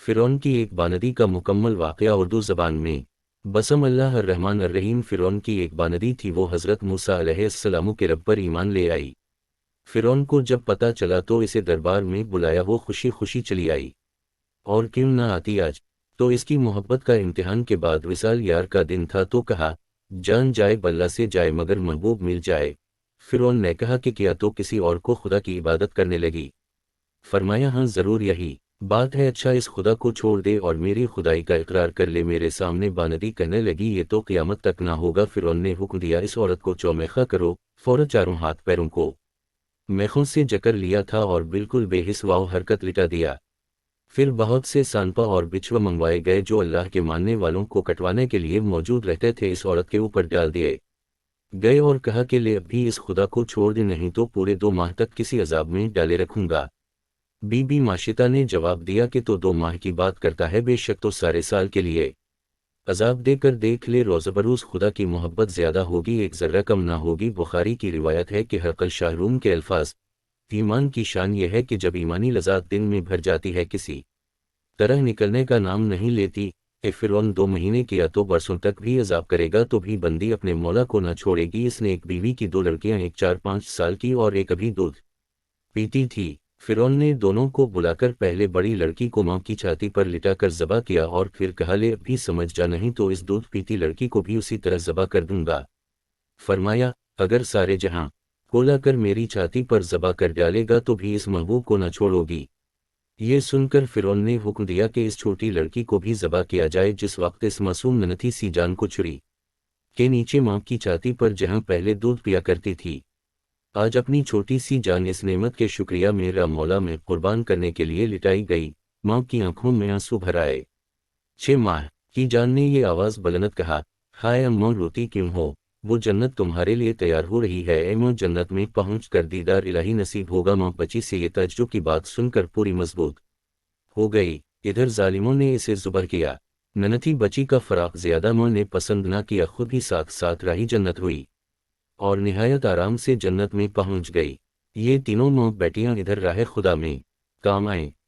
فرعون کی ایک باندی کا مکمل واقعہ اردو زبان میں۔ بسم اللہ الرحمن الرحیم۔ فرعون کی ایک باندی تھی، وہ حضرت موسیٰ علیہ السلام کے رب پر ایمان لے آئی۔ فرعون کو جب پتہ چلا تو اسے دربار میں بلایا، وہ خوشی خوشی چلی آئی۔ اور کیوں نہ آتی آج؟ تو اس کی محبت کا امتحان کے بعد وصال یار کا دن تھا، تو کہا جان جائے بلّہ سے جائے مگر محبوب مل جائے۔ فرعون نے کہا کہ کیا تو کسی اور کو خدا کی عبادت کرنے لگی؟ فرمایا ہاں ضرور یہی بات ہے، اچھا اس خدا کو چھوڑ دے اور میری خدائی کا اقرار کر لے میرے سامنے۔ باندی کہنے لگی یہ تو قیامت تک نہ ہوگا۔ فرعون نے حکم دیا اس عورت کو چومیخا کرو۔ فوراً چاروں ہاتھ پیروں کو میخوں سے جکر لیا تھا اور بالکل بے حس و حرکت لٹا دیا۔ پھر بہت سے سانپا اور بچھوا منگوائے گئے جو اللہ کے ماننے والوں کو کٹوانے کے لیے موجود رہتے تھے، اس عورت کے اوپر ڈال دیے گئے اور کہا کہ لے اب بھی اس خدا کو چھوڑ دے، نہیں تو پورے 2 ماہ تک کسی عذاب میں ڈالے رکھوں گا۔ بی بی ماشطہ نے جواب دیا کہ تو 2 ماہ کی بات کرتا ہے، بے شک تو سارے سال کے لیے عذاب دے کر دیکھ لے، روز بروز خدا کی محبت زیادہ ہوگی، ایک ذرہ کم نہ ہوگی۔ بخاری کی روایت ہے کہ ہرقل شاہ روم کے الفاظ، ایمان کی شان یہ ہے کہ جب ایمانی لذات دل میں بھر جاتی ہے کسی طرح نکلنے کا نام نہیں لیتی۔ اے فرعون 2 مہینے کیا تو برسوں تک بھی عذاب کرے گا تو بھی بندی اپنے مولا کو نہ چھوڑے گی۔ اس نے ایک بیوی کی 2 لڑکیاں، ایک 4-5 سال کی اور ایک ابھی دودھ پیتی تھی۔ فرعون نے دونوں کو بلا کر پہلے بڑی لڑکی کو ماں کی چھاتی پر لٹا کر ذبح کیا اور پھر کہا لے اب بھی سمجھ جا، نہیں تو اس دودھ پیتی لڑکی کو بھی اسی طرح ذبح کر دوں گا۔ فرمایا اگر سارے جہاں کو لا کر میری چھاتی پر ذبح کر ڈالے گا تو بھی اس محبوب کو نہ چھوڑو گی۔ یہ سن کر فرعون نے حکم دیا کہ اس چھوٹی لڑکی کو بھی ذبح کیا جائے۔ جس وقت اس معصوم ننھی سی جان کو چھری کے نیچے ماں کی چھاتی پر جہاں پہلے دودھ پیا کرتی تھی، آج اپنی چھوٹی سی جان اس نعمت کے شکریہ میرا مولا میں قربان کرنے کے لیے لٹائی گئی۔ ماں کی آنکھوں میں آنسو بھر آئے۔ 6 ماہ کی جان نے یہ آواز بلند کہا ہائے اماں روتی کیوں ہو؟ وہ جنت تمہارے لیے تیار ہو رہی ہے، اے ماں جنت میں پہنچ کر دیدار الہی نصیب ہوگا۔ ماں بچی سے یہ تعجب کی بات سن کر پوری مضبوط ہو گئی۔ ادھر ظالموں نے اسے ذبح کیا، ننھی بچی کا فراق زیادہ ماں نے پسند نہ کیا، خود ہی ساتھ ساتھ راہی جنت ہوئی اور نہایت آرام سے جنت میں پہنچ گئی۔ یہ تینوں ماں بیٹیاں ادھر راہ خدا میں کام آئیں۔